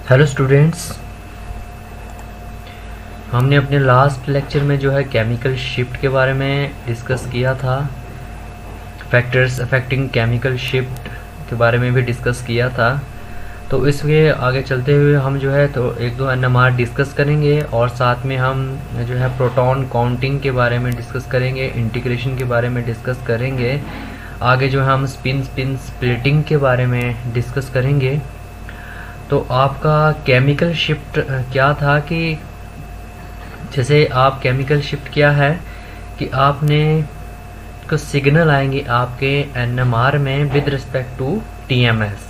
Hello students, हमने अपने last lecture में जो है केमिकल शिफ्ट के बारे में डिस्कस किया था। फैक्टर्स अफेक्टिंग केमिकल शिफ्ट के बारे में भी डिस्कस किया था। तो इसके आगे चलते हुए हम जो है तो एक दो एनएमआर डिस्कस करेंगे और साथ में हम जो है प्रोटॉन काउंटिंग के बारे में डिस्कस करेंगे, इंटीग्रेशन के बारे में डिस्कस करेंगे। आगे जो है हम स्पिन स्प्लिटिंग के बारे में डिस्कस करेंगे। तो आपका केमिकल शिफ्ट क्या था कि जैसे आप केमिकल शिफ्ट क्या है कि आपने कुछ सिग्नल आएंगे आपके एनएमआर में विद रिस्पेक्ट टू टीएमएस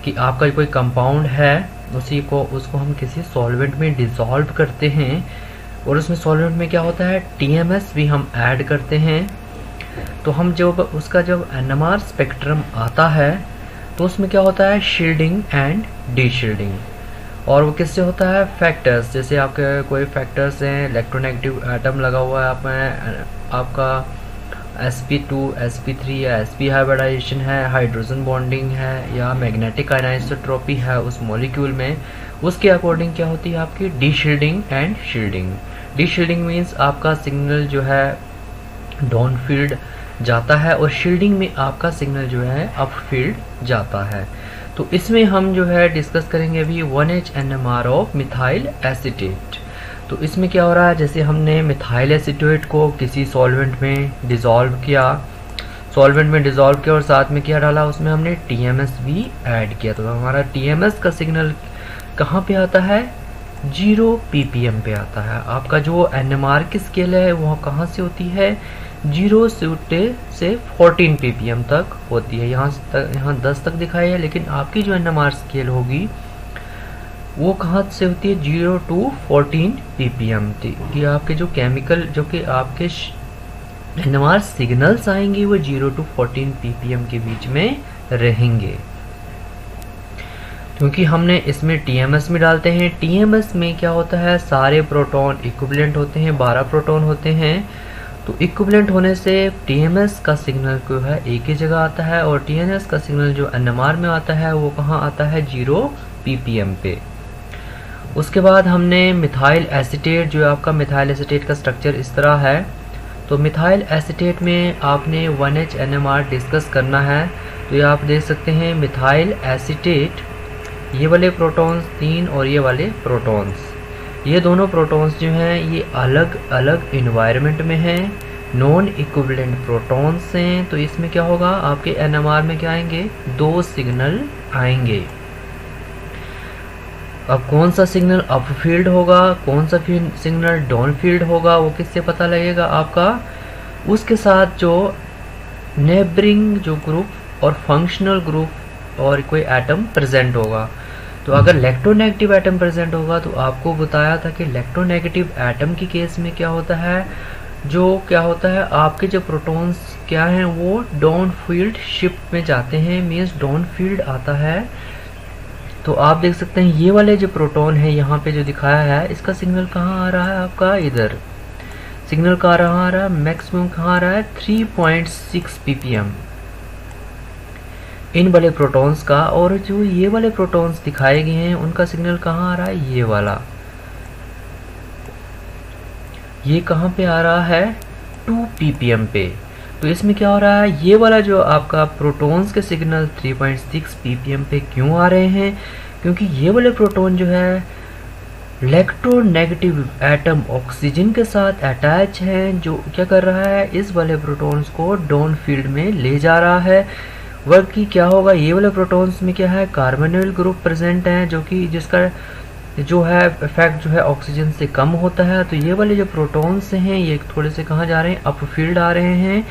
कि आपका कोई कंपाउंड है उसको हम किसी सॉल्वेंट में डिसॉल्व करते हैं और उसमें सॉल्वेंट में क्या होता है टीएमएस भी हम ऐड करते हैं। तो हम जब उसका जब एनएमआर स्पेक्ट्रम आता है तो उसमें क्या होता है शील्डिंग एंड डी शील्डिंग। और वो किससे होता है? फैक्टर्स, जैसे आपके कोई फैक्टर्स हैं, इलेक्ट्रोनेगेटिव एटम लगा हुआ है आप में, आपका sp2 sp3 या sp हाइब्रिडाइजेशन है, हाइड्रोजन बॉन्डिंग है या मैग्नेटिक आयनाइसोट्रॉपी है उस मॉलिक्यूल में, उसके अकॉर्डिंग क्या होती है आपकी D shielding and shielding. D shielding means आपका सिग्नल जो है डाउन फील्ड जाता है और शील्डिंग में आपका सिग्नल जो है अप फील्ड जाता है। तो इसमें हम जो है डिस्कस करेंगे अभी 1H NMR of methyl acetate. तो इसमें क्या हो रहा है, जैसे हमने मिथाइल एसीटेट को किसी सॉल्वेंट में डिसॉल्व किया और साथ में क्या डाला, उसमें हमने TMS भी ऐड किया। तो हमारा TMS का सिग्नल कहाँ पे आता है? 0 ppm पे आता है। आपका जो NMR की स्केल है वो कहाँ से होती है? 0 से 14 ppm तक होती है। यहाँ 10 तक दिखाई है, लेकिन आपकी जो NMR स्केल होगी वो कहाँ से होती है? 0 to 14 ppm। ये आपके जो केमिकल जो कि आपके NMR सिग्नल्स आएंगे वो 0 to 14 ppm के बीच में रहेंगे, क्योंकि हमने इसमें TMS में डालते हैं। TMS में क्या होता है, सारे प्रोटॉन इक्विवेलेंट होते हैं, 12 प्रोटॉन होते हैं। तो इक्विवेलेंट होने से TMS का सिग्नल जो है एक ही जगह आता है और TNS का सिग्नल जो NMR में आता है वो कहाँ आता है? 0 ppm पे। उसके बाद हमने मिथाइल एसीटेट, जो आपका मिथाइल एसीटेट का स्ट्रक्चर इस तरह है। तो मिथाइल एसीटेट में आपने 1H NMR डिस्कस करना है। तो ये आप देख सकते हैं मिथाइल एसीटेट, ये वाले प्रोटॉन्स 3 और ये वाले प्रोटॉन्स, ये दोनों प्रोटॉन्स जो हैं ये अलग अलग इन्वायरमेंट में हैं, नॉन इक्विवेलेंट प्रोटॉन्स हैं। तो इसमें क्या होगा, आपके NMR में क्या आएंगे? 2 सिग्नल आएंगे। अब कौन सा सिग्नल अप फील्ड होगा, कौन सा सिग्नल डाउन फील्ड होगा, वो किससे पता लगेगा? आपका उसके साथ जो नेबरिंग जो ग्रुप और फंक्शनल ग्रुप और कोई एटम प्रेजेंट होगा। तो अगर इलेक्ट्रोनेगेटिव एटम प्रेजेंट होगा तो आपको बताया था कि इलेक्ट्रोनेगेटिव एटम की केस में क्या होता है, आपके जो प्रोटॉन्स क्या हैं वो डाउन फील्ड शिफ्ट में जाते हैं, मीन्स डाउन फील्ड आता है। तो आप देख सकते हैं ये वाले जो प्रोटॉन है यहाँ पे जो दिखाया है, इसका सिग्नल कहाँ आ रहा है? आपका इधर सिग्नल कहाँ आ रहा है? मैक्सिमम कहाँ आ रहा है? 3.6 ppm इन वाले प्रोटॉन्स का। और जो ये वाले प्रोटॉन्स दिखाए गए हैं उनका सिग्नल कहाँ आ रहा है? ये वाला, ये कहाँ पे आ रहा है? 2 ppm पे। तो इसमें क्या हो रहा है, ये वाला जो आपका प्रोटॉन्स के सिग्नल 3.6 ppm पे क्यों आ रहे हैं? क्योंकि ये वाले प्रोटॉन जो है इलेक्ट्रोनेगेटिव एटम ऑक्सीजन के साथ अटैच हैं, जो क्या कर रहा है, इस वाले प्रोटॉन्स को डाउन फील्ड में ले जा रहा है। वर्क क्या होगा, ये वाले प्रोटॉन्स में क्या है, कार्बोनिल ग्रुप प्रेजेंट है, जो कि जिसका जो है इफेक्ट जो है ऑक्सीजन से कम होता है। तो ये वाले जो प्रोटॉन्स हैं ये थोड़े से कहाँ जा रहे हैं? अप फील्ड आ रहे हैं,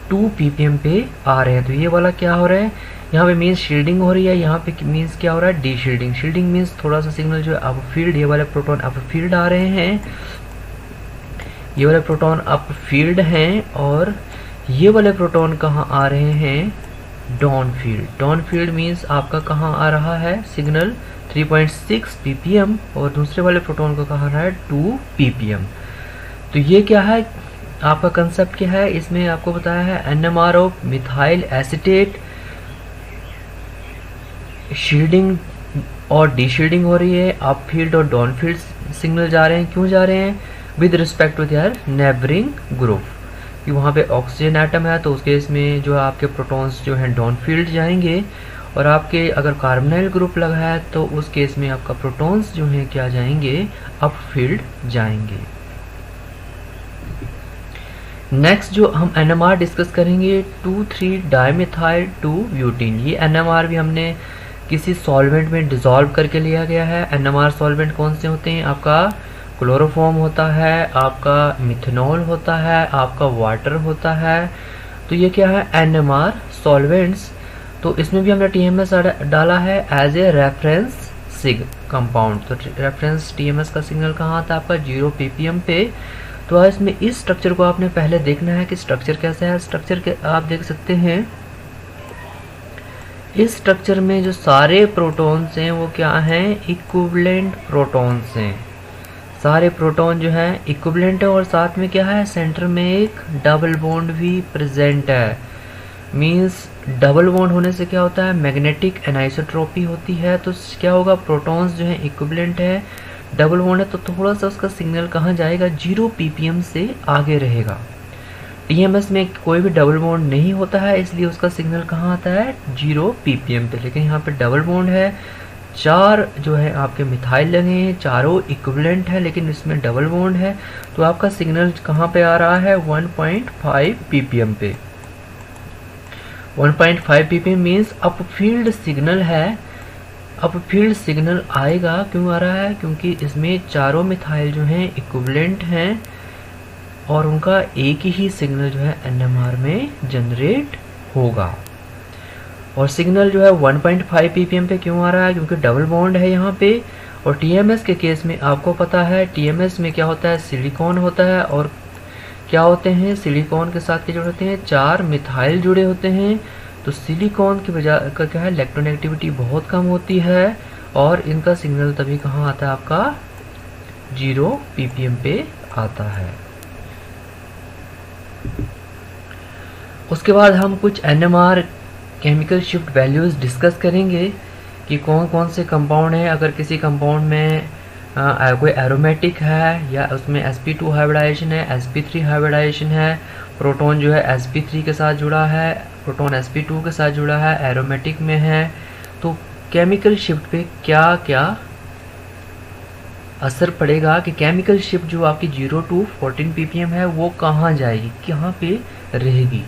2 ppm पे आ रहे हैं। तो ये वाला क्या हो रहा है, यहाँ पे मीन्स शील्डिंग हो रही है, यहाँ पे मीन्स क्या हो रहा है? D shielding. शील्डिंग मीन्स थोड़ा सा सिग्नल जो है अप फील्ड, ये वाले प्रोटॉन अप फील्ड आ रहे हैं, ये वाले प्रोटॉन अप फील्ड हैं, और ये वाले प्रोटॉन कहाँ आ रहे हैं? Down field. Down field means आपका कहाँ आ रहा है सिग्नल? 3.6 ppm, और दूसरे वाले प्रोटॉन को कहाँ आ रहा है? 2 ppm। तो ये क्या है, आपका कंसेप्ट क्या है, इसमें आपको बताया है NMR of methyl acetate shielding और डीशील्डिंग हो रही है, अप फील्ड और डाउन फील्ड सिग्नल जा रहे हैं। क्यों जा रहे हैं? With respect to their neighbouring group, कि वहाँ पे ऑक्सीजन एटम है तो उस केस में जो है आपके प्रोटॉन्स जो हैं डाउन फील्ड जाएंगे, और आपके अगर कार्बोनाइल ग्रुप लगा है तो उस केस में आपका प्रोटॉन्स जो हैं क्या जाएंगे? अप फील्ड जाएंगे। नेक्स्ट जो हम NMR डिस्कस करेंगे 2,3-डाइमेथाइल 2-ब्यूटीन। ये NMR भी हमने किसी सॉल्वेंट में डिसॉल्व करके लिया गया है। NMR सॉल्वेंट कौन से होते हैं? आपका क्लोरोफॉर्म होता है, आपका मिथेनॉल होता है, आपका वाटर होता है। तो ये क्या है? NMR solvents. तो इसमें भी हमने TMS डाला है as a reference Singh compound. तो रेफरेंस TMS का सिग्नल कहाँ आता है? आपका 0 ppm पे। तो इसमें इस स्ट्रक्चर को आपने पहले देखना है कि स्ट्रक्चर कैसा है। स्ट्रक्चर के आप देख सकते हैं, इस स्ट्रक्चर में जो सारे प्रोटॉन्स हैं वो क्या हैं? इक्विवेलेंट प्रोटॉन्स हैं। सारे प्रोटॉन जो है इक्विवेलेंट है, और साथ में क्या है? सेंटर में एक डबल बॉन्ड भी प्रेजेंट है। मींस डबल बॉन्ड होने से क्या होता है? मैग्नेटिक एनाइसोट्रॉपी होती है। तो क्या होगा? प्रोटॉन्स जो है इक्विवेलेंट है, डबल बॉन्ड है, तो थोड़ा सा उसका सिग्नल कहाँ जाएगा? 0 ppm से आगे रहेगा। TMS में कोई भी डबल बॉन्ड नहीं होता है, इसलिए उसका सिग्नल कहाँ आता है? 0 ppm पे। लेकिन यहाँ पे डबल बॉन्ड है, 4 जो है आपके मिथाइल लगे हैं, चारों इक्विवेलेंट है, लेकिन इसमें डबल बॉन्ड है। तो आपका सिग्नल कहाँ पे आ रहा है? 1.5 ppm पे। 1.5 ppm means up field signal है। अप फील्ड सिग्नल आएगा। क्यों आ रहा है? क्योंकि इसमें चारों मिथाइल जो हैं इक्विवेलेंट हैं, और उनका एक ही सिग्नल जो है NMR में जनरेट होगा। और सिग्नल जो है 1.5 ppm पे क्यों आ रहा है? क्योंकि डबल बॉन्ड है यहाँ पे। और TMS के केस में आपको पता है, TMS में क्या होता है? सिलिकॉन होता है, और क्या होते हैं? सिलिकॉन के साथ क्या जुड़े होते हैं? 4 मिथाइल जुड़े होते हैं। तो सिलिकॉन की वजह का क्या है? इलेक्ट्रोनेगेटिविटी बहुत कम होती है, और इनका सिग्नल तभी कहाँ आता है? आपका 0 ppm पे आता है। उसके बाद हम कुछ NMR chemical shift values discuss करेंगे कि कौन कौन से कंपाउंड हैं। अगर किसी कंपाउंड में कोई एरोमेटिक है, या उसमें sp2 हाइब्रिडाइजेशन है, sp3 हाइब्रिडाइजेशन है, प्रोटॉन जो है sp3 के साथ जुड़ा है, प्रोटॉन sp2 के साथ जुड़ा है, एरोमेटिक में है, तो केमिकल शिफ्ट पे क्या क्या असर पड़ेगा, कि केमिकल शिफ्ट जो आपकी 0 to 14 ppm है वो कहाँ जाएगी, कहाँ पे रहेगी।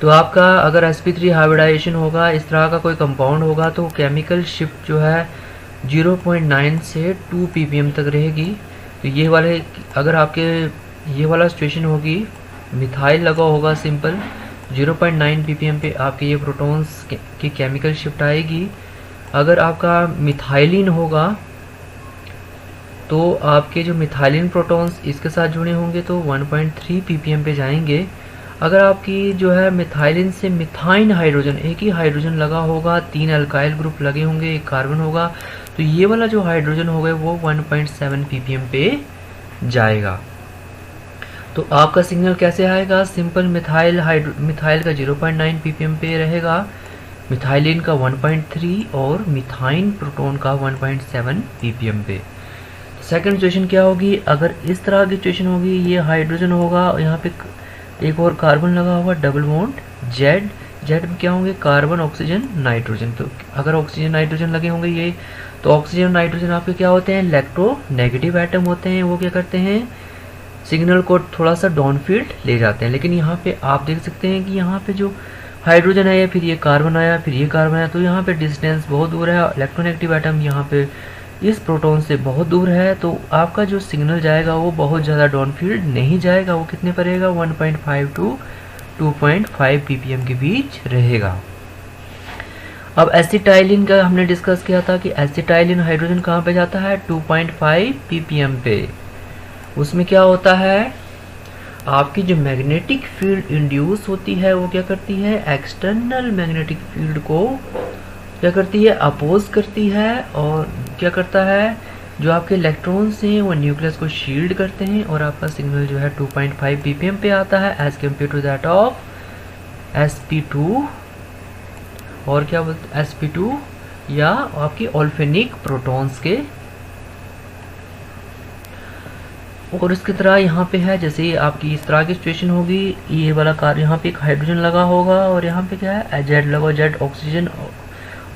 तो आपका अगर sp3 हाइब्रिडाइजेशन होगा, इस तरह का कोई कंपाउंड होगा, तो केमिकल शिफ्ट जो है 0.9 से 2 ppm तक रहेगी। तो ये वाले, अगर आपके ये वाला सिचुएशन होगी, मिथाइल लगा होगा सिंपल, 0.9 ppm पे आपके ये प्रोटॉन्स की केमिकल शिफ्ट आएगी। अगर आपका मिथाइलिन होगा तो आपके जो मिथाइलिन प्रोटॉन्स इसके साथ जुड़े होंगे तो 1.3 ppm पे जाएंगे। अगर आपकी जो है मिथाइलिन से मिथाइन हाइड्रोजन, एक ही हाइड्रोजन लगा होगा, 3 अल्काइल ग्रुप लगे होंगे, एक कार्बन होगा, तो ये वाला जो हाइड्रोजन होगा वो 1.7 ppm पे जाएगा। तो आपका सिग्नल कैसे आएगा? सिंपल मिथाइल का 0.9 ppm पे रहेगा, मिथाइलिन का 1.3 और मिथाइन प्रोटॉन का 1.7 ppm पे। सेकंड सिचुएशन क्या होगी? अगर इस तरह की सिचुएशन होगी, ये हाइड्रोजन होगा, यहाँ पे एक और कार्बन लगा होगा, डबल बॉन्ड जेड में क्या होंगे? Carbon, oxygen, nitrogen. तो अगर ऑक्सीजन नाइट्रोजन लगे होंगे ये, तो ऑक्सीजन नाइट्रोजन आपके क्या होते हैं? इलेक्ट्रोनेगेटिव एटम होते हैं। वो क्या करते हैं? सिग्नल को थोड़ा सा डाउन फील्ड ले जाते हैं। लेकिन यहाँ पे आप देख सकते हैं कि यहाँ पे जो हाइड्रोजन आया, फिर ये कार्बन आया, फिर ये कार्बन आया, तो यहाँ पे डिस्टेंस बहुत दूर है। इलेक्ट्रोनेगेटिव एटम यहाँ पे इस प्रोटॉन से बहुत दूर है, तो आपका जो सिग्नल जाएगा वो बहुत ज़्यादा डाउन फील्ड नहीं जाएगा। वो कितने पर रहेगा? 1.5 to 2.5 ppm के बीच रहेगा। अब एसिटाइलिन का हमने डिस्कस किया था कि एसिटाइलिन हाइड्रोजन कहाँ पे जाता है? 2.5 ppm पे। उसमें क्या होता है? आपकी जो मैग्नेटिक फील्ड इंड्यूस होती है वो क्या करती है? एक्सटर्नल मैग्नेटिक फील्ड को क्या करती है? अपोज करती है। और क्या करता है? जो आपके इलेक्ट्रॉन्स हैं वो न्यूक्लियस को शील्ड करते हैं, और आपका सिग्नल जो है 2.5 ppm पे आता है as compare to that of sp2 और क्या बोलते हैं? sp2 या आपकी ओल्फेनिक प्रोटॉन्स के। और इसकी तरह यहाँ पे है, जैसे आपकी इस तरह की सिचुएशन होगी, ये वाला कार यहाँ पे एक हाइड्रोजन लगा होगा और यहाँ पे क्या है जेड लगा, जेड ऑक्सीजन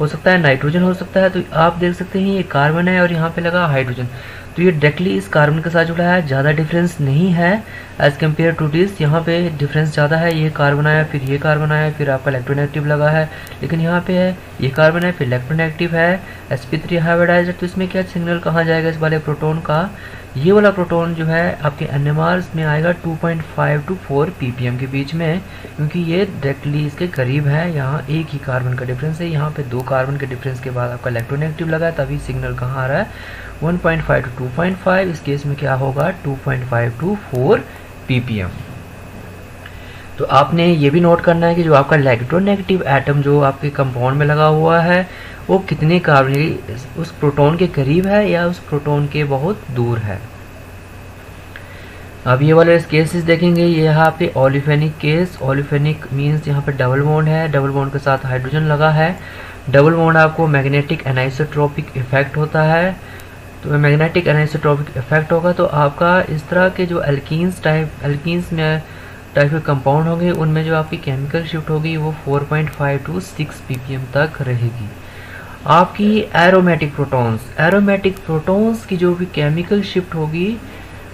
हो सकता है, नाइट्रोजन हो सकता है। तो आप देख सकते हैं ये कार्बन है और यहाँ पे लगा हाइड्रोजन, तो ये डायरेक्टली इस कार्बन के साथ जुड़ा है, ज़्यादा डिफरेंस नहीं है एज कम्पेयर टू दिस। यहाँ पे डिफरेंस ज़्यादा है, ये कार्बन आया फिर ये कार्बन आया फिर आपका इलेक्ट्रोनेगेटिव लगा है, लेकिन यहाँ पे है ये कार्बन है फिर इलेक्ट्रोनेगेटिव है sp3 हाइब्रिडाइजर। तो इसमें क्या सिग्नल कहाँ जाएगा इस वाले प्रोटॉन का, ये वाला प्रोटॉन जो है आपके NMR में आएगा 2.5 to 4 ppm के बीच में, क्योंकि ये डायरेक्टली इसके करीब है। यहाँ एक ही कार्बन का डिफरेंस है, यहाँ पे 2 कार्बन के डिफरेंस के बाद आपका इलेक्ट्रोनेगेटिव लगा है, तभी सिग्नल कहाँ आ रहा है 1.5 to 2.5। इस केस में क्या होगा 2.5 to 4 ppm। तो आपने ये भी नोट करना है कि जो आपका इलेक्ट्रोनेगेटिव एटम जो आपके कंपाउंड में लगा हुआ है वो कितने कार्बन उस प्रोटॉन के करीब है या उस प्रोटॉन के बहुत दूर है। अब ये वाले केसेस देखेंगे, ये है आपके ओलिफेनिक केस। ओलिफेनिक मींस यहाँ पे डबल बॉन्ड है, डबल बॉन्ड के साथ हाइड्रोजन लगा है। डबल बॉन्ड आपको मैग्नेटिक एनाइसोट्रोपिक इफेक्ट होता है, तो मैग्नेटिक एनाइसोट्रोपिक इफेक्ट होगा तो आपका इस तरह के जो एल्कीन्स में टाइप के कंपाउंड होंगे उनमें जो आपकी केमिकल शिफ्ट होगी वो 4.5 to 6 ppm तक रहेगी। आपकी एरोमेटिक प्रोटॉन्स की जो भी केमिकल शिफ्ट होगी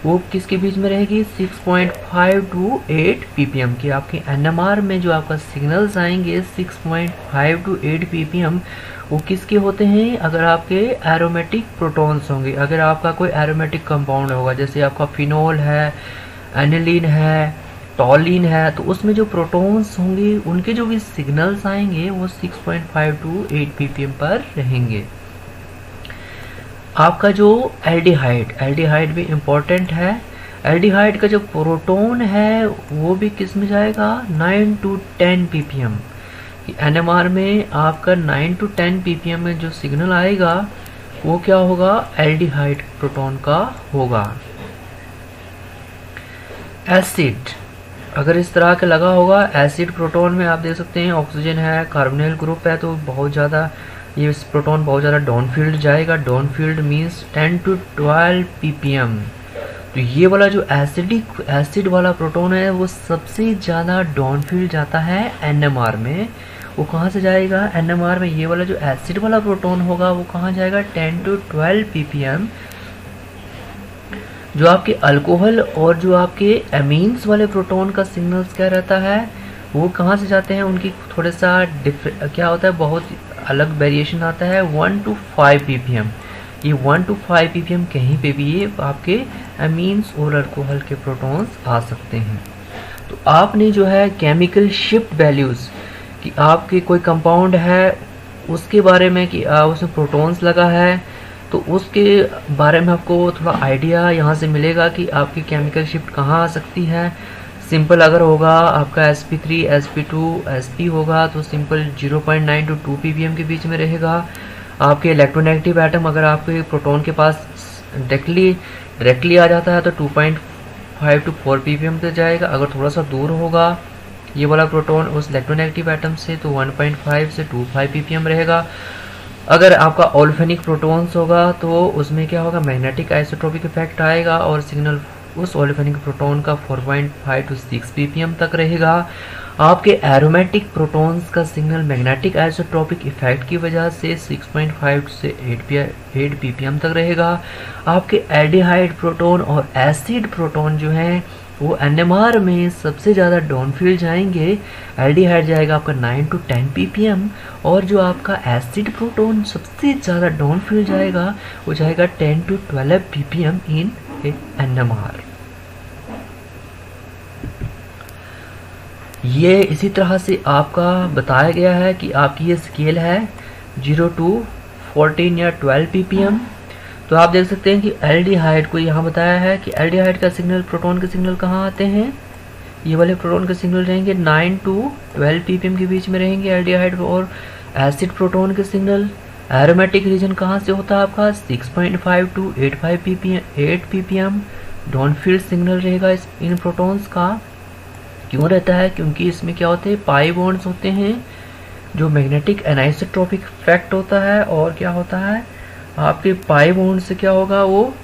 वो किसके बीच में रहेगी 6.5 to 8 ppm की। आपके NMR में जो आपका सिग्नल्स आएंगे 6.5 to 8 ppm वो किसके होते हैं, अगर आपके एरोमेटिक प्रोटॉन्स होंगे। अगर आपका कोई एरोमेटिक कंपाउंड होगा जैसे आपका फिनोल है, एनिलीन है, टॉलिन है, तो उसमें जो प्रोटॉन्स होंगे उनके जो भी सिग्नल्स आएंगे वो 6.5 to 8 ppm पर रहेंगे। आपका जो एल्डिहाइड भी इम्पोर्टेंट है। एल्डिहाइड का जो प्रोटॉन है वो भी किस में जाएगा 9 to 10 ppm। NMR में आपका 9 to 10 ppm में जो सिग्नल आएगा वो क्या होगा एल्डिहाइड प्रोटॉन का होगा। एसिड अगर इस तरह का लगा होगा, एसिड प्रोटॉन में आप देख सकते हैं ऑक्सीजन है, कार्बोनिल ग्रुप है, तो बहुत ज़्यादा ये प्रोटॉन बहुत ज़्यादा डाउन फील्ड जाएगा। Down field means 10 to 12 ppm। तो ये वाला जो एसिड वाला प्रोटॉन है वो सबसे ज़्यादा डाउन फील्ड जाता है NMR में। वो कहाँ से जाएगा NMR में, ये वाला जो एसिड वाला प्रोटॉन होगा वो कहाँ जाएगा 10 to 12 ppm। जो आपके अल्कोहल और जो आपके एमीन्स वाले प्रोटॉन का सिग्नल्स क्या रहता है वो कहाँ से जाते हैं, उनकी थोड़ा सा क्या होता है, बहुत अलग वेरिएशन आता है 1 to 5 ppm। ये 1 to 5 ppm कहीं पे भी ये आपके एमीन्स और अल्कोहल के प्रोटॉन्स आ सकते हैं। तो आपने जो है केमिकल शिफ्ट वैल्यूज़ कि आपके कोई कंपाउंड है उसके बारे में कि उसमें प्रोटॉन्स लगा है, तो उसके बारे में आपको थोड़ा आइडिया यहाँ से मिलेगा कि आपकी केमिकल शिफ्ट कहाँ आ सकती है। सिंपल अगर होगा आपका sp3 sp2 sp होगा तो सिंपल 0.9 to 2 ppm के बीच में रहेगा। आपके इलेक्ट्रोनेगेटिव एटम अगर आपके प्रोटॉन के पास डायरेक्टली आ जाता है तो 2.5 to 4 ppm तक जाएगा। अगर थोड़ा सा दूर होगा ये वाला प्रोटॉन उस इलेक्ट्रोनेगेटिव एटम से तो 1.5 से 2.5 ppm रहेगा। अगर आपका ओल्फेनिक प्रोटॉन्स होगा तो उसमें क्या होगा मैग्नेटिक आइसोट्रोपिक इफेक्ट आएगा और सिग्नल उस ओल्फेनिक प्रोटॉन का 4.5 to 6 ppm तक रहेगा। आपके एरोमेटिक प्रोटॉन्स का सिग्नल मैग्नेटिक आइसोट्रोपिक इफेक्ट की वजह से 6.5 से 8 ppm तक रहेगा। आपके एल्डिहाइड प्रोटॉन और एसिड प्रोटॉन जो हैं वो NMR में सबसे ज़्यादा डाउन फील्ड जाएंगे। एल्डिहाइड जाएगा आपका 9 to 10 ppm और जो आपका एसिड प्रोटॉन सबसे ज़्यादा डाउन फील्ड जाएगा वो जाएगा 10 to 12 ppm इन NMR। ये इसी तरह से आपका बताया गया है कि आपकी ये स्केल है 0 to 14 या 12 ppm। तो आप देख सकते हैं कि एल्डिहाइड को यहाँ बताया है कि एल्डिहाइड का सिग्नल प्रोटॉन के सिग्नल कहाँ आते हैं, ये वाले प्रोटॉन के सिग्नल रहेंगे 9 to 12 ppm के बीच में रहेंगे एल्डिहाइड। और एसिड प्रोटॉन के सिग्नल एरोमेटिक रीजन कहाँ से होता है आपका 6.5 to 8 ppm down field signal रहेगा इन प्रोटॉन्स का। क्यों रहता है, क्योंकि इसमें क्या होते हैं पाई बॉन्ड्स होते हैं जो मैग्नेटिक एनाइसोट्रॉपिक इफेक्ट होता है, और क्या होता है आपके पाई बॉन्ड से क्या होगा, वो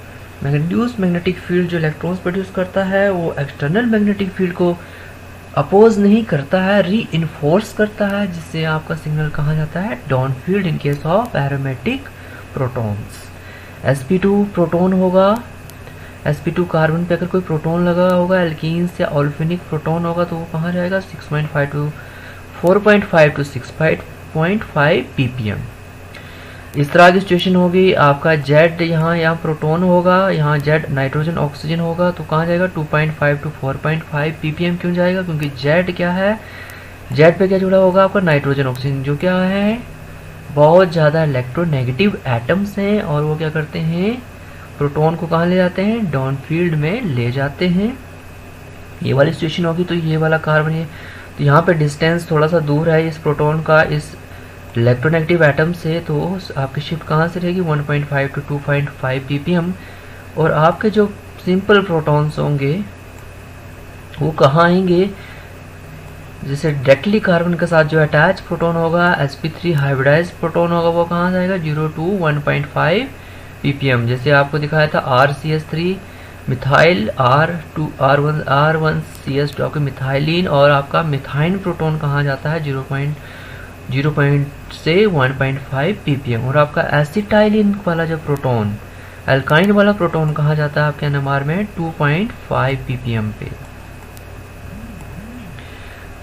इंड्यूस्ड मैग्नेटिक फील्ड जो इलेक्ट्रॉन्स प्रोड्यूस करता है वो एक्सटर्नल मैग्नेटिक फील्ड को अपोज नहीं करता है, री इन्फोर्स करता है, जिससे आपका सिग्नल कहा जाता है down field in case of aromatic protons. sp2 proton होगा, sp2 कार्बन पे अगर कोई प्रोटॉन लगा होगा, एल्कीन्स या ऑल्फेनिक प्रोटॉन होगा तो वो कहाँ जाएगा 6.5 to 4.5 to 6.5 ppm। इस तरह की सिचुएशन होगी, आपका Z यहाँ प्रोटॉन होगा, यहाँ Z नाइट्रोजन ऑक्सीजन होगा, तो कहाँ जाएगा 2.5 to 4.5 ppm। क्यों जाएगा, क्योंकि Z क्या है, Z पे क्या जुड़ा होगा आपका नाइट्रोजन ऑक्सीजन, जो क्या है बहुत ज़्यादा इलेक्ट्रोनेगेटिव एटम्स हैं, और वो क्या करते हैं प्रोटॉन को कहाँ ले जाते हैं, डाउन फील्ड में ले जाते हैं। ये वाली सिचुएशन होगी, तो ये वाला कार्बन है, तो यहाँ पे डिस्टेंस थोड़ा सा दूर है इस प्रोटॉन का इस इलेक्ट्रोनेगेटिव एटम से, तो आपकी शिफ्ट कहाँ से रहेगी 1.5 to 2.5 ppm। और आपके जो सिंपल प्रोटॉन्स होंगे वो कहाँ आएंगे, जैसे डायरेक्टली कार्बन के साथ जो अटैच प्रोटॉन होगा sp3 हाइब्रिडाइज प्रोटॉन होगा, वो कहाँ जाएगा 0 to 1.5 ppm। जैसे आपको दिखाया था RCS3 मिथाइल R1 CS2 आपके मिथाइलिन, और आपका मिथाइन प्रोटॉन कहाँ जाता है 0 से 1.5 ppm। और आपका एसिटाइलिन वाला जो प्रोटॉन, एल्काइन वाला प्रोटॉन कहाँ जाता है आपके NMR में 2.5 ppm पे।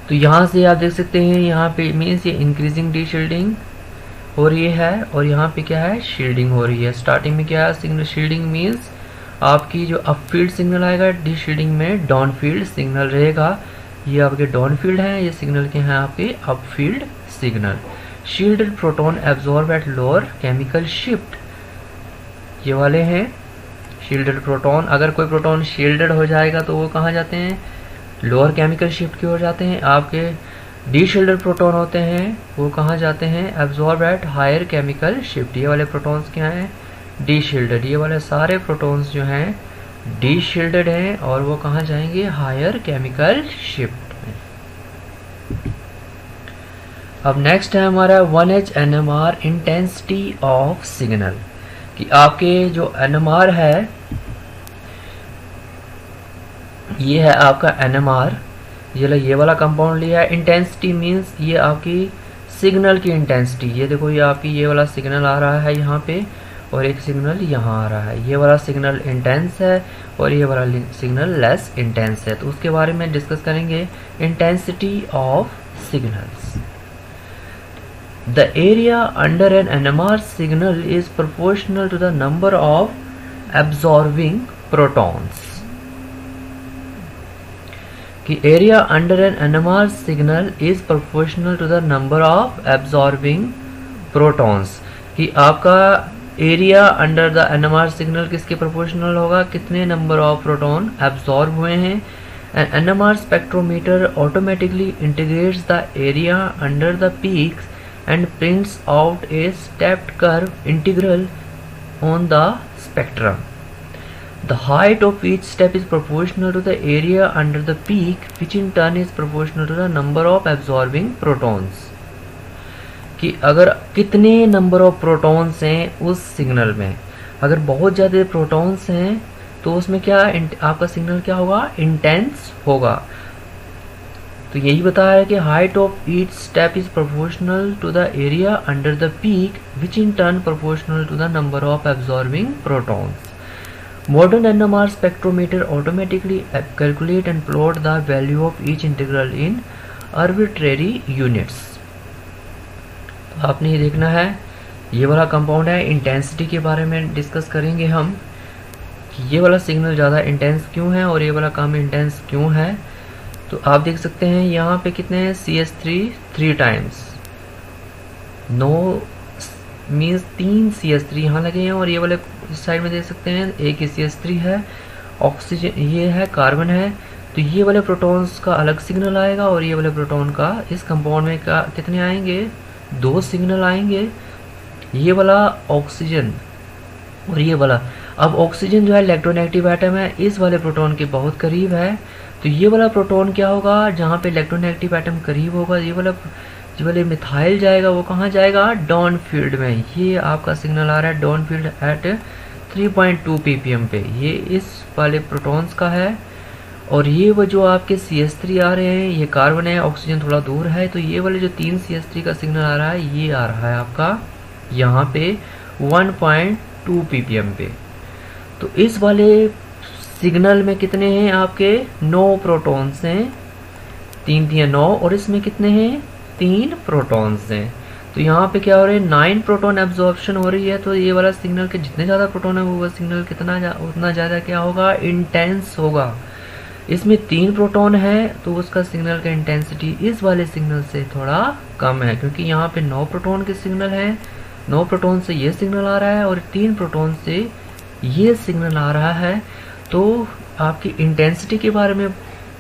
तो यहाँ से आप देख सकते हैं, यहाँ पे मीन्स ये इंक्रीजिंग डी शील्डिंग हो रही है, और यहाँ पे क्या है शील्डिंग हो रही है। स्टार्टिंग में क्या है सिग्नल शील्डिंग मीन्स आपकी जो अप फील्ड सिग्नल आएगा, डी शील्डिंग में डाउन फील्ड सिग्नल रहेगा। ये आपके डाउन फील्ड है, ये सिग्नल के हैं आपके up field signal. Shielded proton absorb at lower chemical shift, ये वाले हैं शील्डेड प्रोटॉन। अगर कोई प्रोटॉन शील्डेड हो जाएगा तो वो कहाँ जाते हैं, लोअर केमिकल शिफ्ट की ओर जाते हैं। आपके डी शील्डेड प्रोटॉन होते हैं वो कहाँ जाते हैं, absorb at higher chemical shift. ये वाले प्रोटॉन्स क्या हैं, डी शील्डेड। ये वाले सारे प्रोटॉन्स जो हैं डी शील्डेड हैं, और वो कहाँ जाएंगे, हायर केमिकल शिफ्ट में। अब नेक्स्ट है हमारा 1H NMR intensity of signal, कि आपके जो NMR है, ये है आपका NMR, ये वाला कंपाउंड लिया है। इंटेंसिटी मीन्स ये आपकी सिग्नल की इंटेंसिटी, ये देखो ये आपकी ये वाला सिग्नल आ रहा है यहाँ पे, और एक सिग्नल यहाँ आ रहा है। ये वाला सिग्नल इंटेंस है और ये वाला सिग्नल लेस इंटेंस है, तो उसके बारे में डिस्कस करेंगे। Intensity of signals, the area under an NMR signal is proportional to the number of absorbing protons, कि area under an NMR signal is proportional to the number of absorbing protons, कि आपका area under the NMR signal किसके proportional होगा, कितने number of proton absorb हुए हैं। An NMR spectrometer automatically integrates the area under the peaks and prints out a stepped curve integral on the spectrum. The height of each step is proportional to the area under the peak, which in turn is proportional to the number of absorbing protons. कि अगर कितने number of protons हैं उस signal में, अगर बहुत ज़्यादा protons हैं तो उसमें क्या आपका सिग्नल क्या होगा, इंटेंस होगा। तो यही बताया है कि height of each step is proportional to the area under the peak, which in turn proportional to the number of absorbing protons. Modern NMR spectrometer automatically calculate and plot the value of each integral in arbitrary units. तो आपने ये देखना है, ये वाला compound है, intensity के बारे में डिस्कस करेंगे हम कि ये वाला सिग्नल ज़्यादा इंटेंस क्यों है और ये वाला कम इंटेंस क्यों है। तो आप देख सकते हैं यहाँ पे कितने हैं, CS3 3 टाइम्स, 9 मीन्स 3 CS3 यहाँ लगे हैं, और ये वाले इस साइड में देख सकते हैं एक CS3 है, ऑक्सीजन ये है, कार्बन है। तो ये वाले प्रोटॉन्स का अलग सिग्नल आएगा और ये वाले प्रोटॉन का इस कंपाउंड में का कितने आएंगे, 2 सिग्नल आएंगे। ये वाला ऑक्सीजन और ये वाला, अब ऑक्सीजन जो है इलेक्ट्रोनेगेटिव एटम है, इस वाले प्रोटॉन के बहुत करीब है। तो ये वाला प्रोटॉन क्या होगा, जहाँ पे इलेक्ट्रोनेगेटिव एटम करीब होगा, ये वाला जो वाले मिथाइल जाएगा वो कहाँ जाएगा, डाउन फील्ड में। ये आपका सिग्नल आ रहा है डाउन फील्ड एट 3.2 ppm पे, ये इस वाले प्रोटॉन्स का है। और ये वो जो आपके CH3 आ रहे हैं, ये कार्बन है, ऑक्सीजन थोड़ा दूर है, तो ये वाले जो 3 CH3 का सिग्नल आ रहा है, ये आ रहा है आपका यहाँ पे 1.2 ppm पे। तो इस वाले सिग्नल में कितने हैं आपके 9 प्रोटॉन्स हैं, 3 3 9, और इसमें कितने हैं 3 प्रोटॉन्स हैं। तो यहाँ पे क्या हो रहा है 9 प्रोटॉन एब्जॉर्प्शन हो रही है। तो ये वाला सिग्नल के जितने ज़्यादा प्रोटॉन है वो सिग्नल कितना उतना ज़्यादा क्या होगा, इंटेंस होगा। इसमें 3 प्रोटॉन है तो उसका सिग्नल का इंटेंसिटी इस वाले सिग्नल से थोड़ा कम है, क्योंकि यहाँ पे 9 प्रोटॉन के सिग्नल है, 9 प्रोटॉन से ये सिग्नल आ रहा है और 3 प्रोटॉन से ये सिग्नल आ रहा है। तो आपकी इंटेंसिटी के बारे में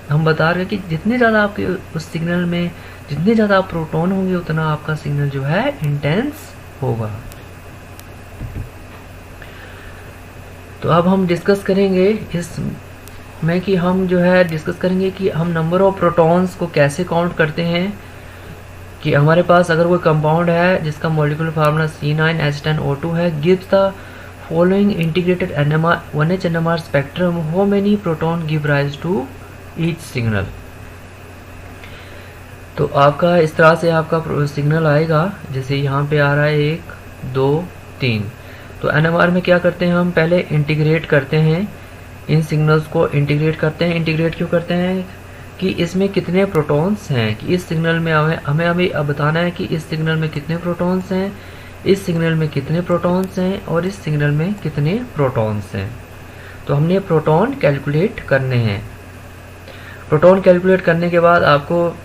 हम बता रहे हैं कि जितने ज़्यादा आपके उस सिग्नल में जितने ज़्यादा प्रोटॉन होंगे उतना आपका सिग्नल जो है इंटेंस होगा। तो अब हम डिस्कस करेंगे इसमें कि हम जो है डिस्कस करेंगे कि हम नंबर ऑफ प्रोटॉन्स को कैसे काउंट करते हैं। कि हमारे पास अगर कोई कंपाउंड है जिसका मॉलिक्यूलर फार्मूला C9H10O2 है, gives the following integrated NMR 1H NMR spectrum, how many proton give rise to each signal. तो आपका इस तरह से आपका सिग्नल आएगा, जैसे यहाँ पे आ रहा है 1 2 3। तो NMR में क्या करते हैं, हम पहले इंटीग्रेट करते हैं, इन सिग्नल्स को इंटीग्रेट करते हैं। इंटीग्रेट क्यों करते हैं कि इसमें कितने प्रोटॉन्स हैं, कि इस सिग्नल में हमें अभी अब बताना है कि इस सिग्नल में कितने प्रोटॉन्स हैं, इस सिग्नल में कितने प्रोटॉन्स हैं और इस सिग्नल में कितने प्रोटॉन्स हैं। तो हमने प्रोटॉन कैलकुलेट करने हैं। प्रोटॉन कैलकुलेट करने के बाद आपको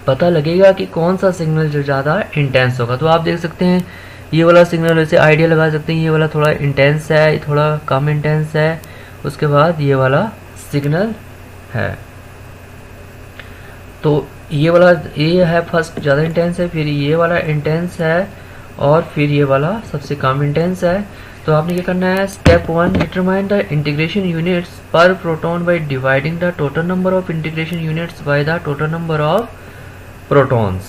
पता लगेगा कि कौन सा सिग्नल जो ज़्यादा इंटेंस होगा। तो आप देख सकते हैं ये वाला सिग्नल, वैसे आइडिया लगा सकते हैं ये वाला थोड़ा इंटेंस है, थोड़ा कम इंटेंस है, उसके बाद ये वाला सिग्नल है। तो ये वाला ये है फर्स्ट ज़्यादा इंटेंस है, फिर ये वाला इंटेंस है और फिर ये वाला सबसे कम इंटेंस है। तो आपने क्या करना है, step 1 determine the integration units per proton by dividing the total number of integration units by the total number of protons.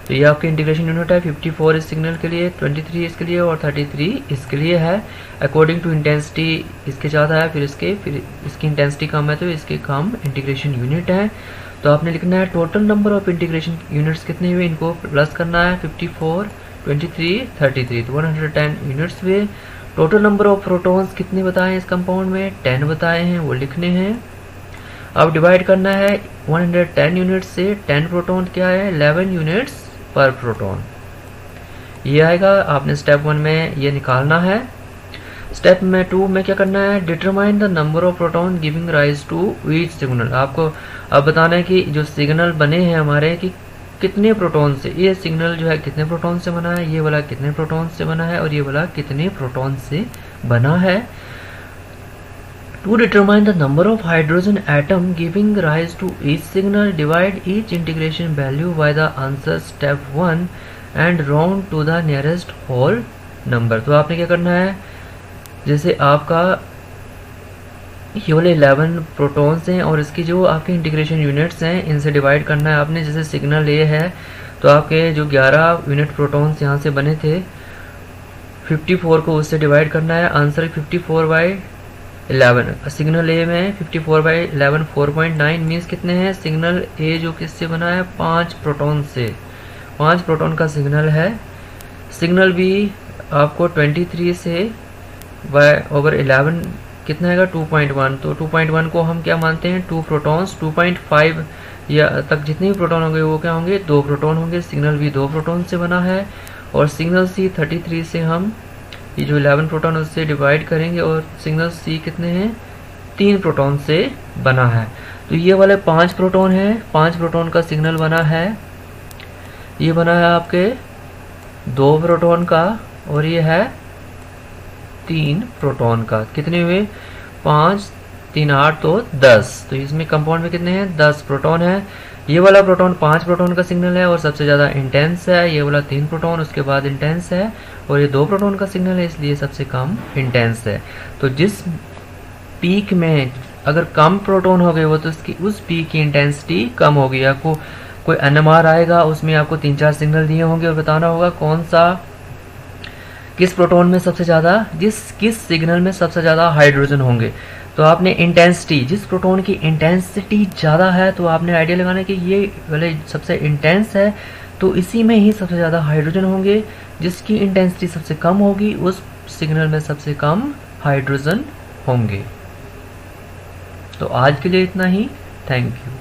तो ये आपके इंटीग्रेशन यूनिट है, 54 इस सिग्नल के लिए, 23 इसके लिए और 33 इसके लिए है। अकॉर्डिंग टू इंटेंसिटी इसके ज़्यादा है, फिर इसकी इंटेंसिटी कम है तो इसके कम इंटीग्रेशन यूनिट है। तो आपने लिखना है total number of integration units कितने हुए, इनको प्लस करना है, 54 23 33, तो 110 यूनिट्स हुए। टोटल नंबर ऑफ प्रोटॉन्स कितने बताए इस कंपाउंड में, 10 बताए हैं, वो लिखने हैं। अब डिवाइड करना है 110 यूनिट्स से, 10 प्रोटॉन क्या है 11 यूनिट्स पर प्रोटॉन, ये आएगा। आपने स्टेप 1 में ये निकालना है। स्टेप में 2 में क्या करना है, determine the number of proton giving rise to each signal. आपको अब बताना है कि जो सिग्नल बने हैं हमारे कि कितने प्रोटॉन से, ये सिग्नल जो है कितने प्रोटॉन से बना है, ये वाला कितने प्रोटॉन से बना है और ये वाला कितने प्रोटॉन से बना है। To determine the number of hydrogen atom giving rise to each signal, divide each integration value by the answer step 1 and round to the nearest whole number। तो आपने क्या करना है, जैसे आपका ये वाले 11 प्रोटॉन्स हैं और इसकी जो आपके इंटीग्रेशन यूनिट्स हैं इनसे डिवाइड करना है आपने। जैसे सिग्नल ए है तो आपके जो 11 यूनिट प्रोटॉन्स यहाँ से बने थे, 54 को उससे डिवाइड करना है। आंसर 54/11। सिग्नल ए में 54/11 4.9 मीन्स कितने हैं, सिग्नल ए जो किससे बना है 5 प्रोटॉन से, 5 प्रोटॉन का सिग्नल है। सिग्नल बी आपको 23 से ओवर 11 कितना आएगा 2.1। तो 2.1 को हम क्या मानते हैं 2 प्रोटॉन्स, 2.5 या तक जितने भी प्रोटॉन होंगे वो क्या होंगे 2 प्रोटॉन होंगे। सिग्नल बी 2 प्रोटॉन से बना है और सिग्नल सी 33 से हम ये जो 11 प्रोटॉन उससे डिवाइड करेंगे और सिग्नल सी कितने हैं 3 प्रोटॉन से बना है। तो ये वाले 5 प्रोटॉन है, 5 प्रोटॉन का सिग्नल बना है। ये बना है आपके 2 प्रोटॉन का और ये है 3 प्रोटॉन का। कितने हुए 5 3 8 तो 10। तो इसमें कंपाउंड में कितने हैं 10 प्रोटॉन है। ये वाला प्रोटॉन 5 प्रोटॉन का सिग्नल है और सबसे ज़्यादा इंटेंस है। ये वाला 3 प्रोटॉन उसके बाद इंटेंस है और ये 2 प्रोटॉन का सिग्नल है इसलिए सबसे कम इंटेंस है। तो जिस पीक में अगर कम प्रोटॉन हो गए वो तो उसकी उस पीक की इंटेंसिटी कम होगी। आपको कोई NMR आएगा, उसमें आपको 3-4 सिग्नल दिए होंगे और बताना होगा कौन सा, किस प्रोटॉन में सबसे ज़्यादा, किस सिग्नल में सबसे ज़्यादा हाइड्रोजन होंगे। तो आपने इंटेंसिटी, जिस प्रोटॉन की इंटेंसिटी ज़्यादा है तो आपने आइडिया लगाना कि ये वाले सबसे इंटेंस है तो इसी में ही सबसे ज़्यादा हाइड्रोजन होंगे। जिसकी इंटेंसिटी सबसे कम होगी उस सिग्नल में सबसे कम हाइड्रोजन होंगे। तो आज के लिए इतना ही। Thank you.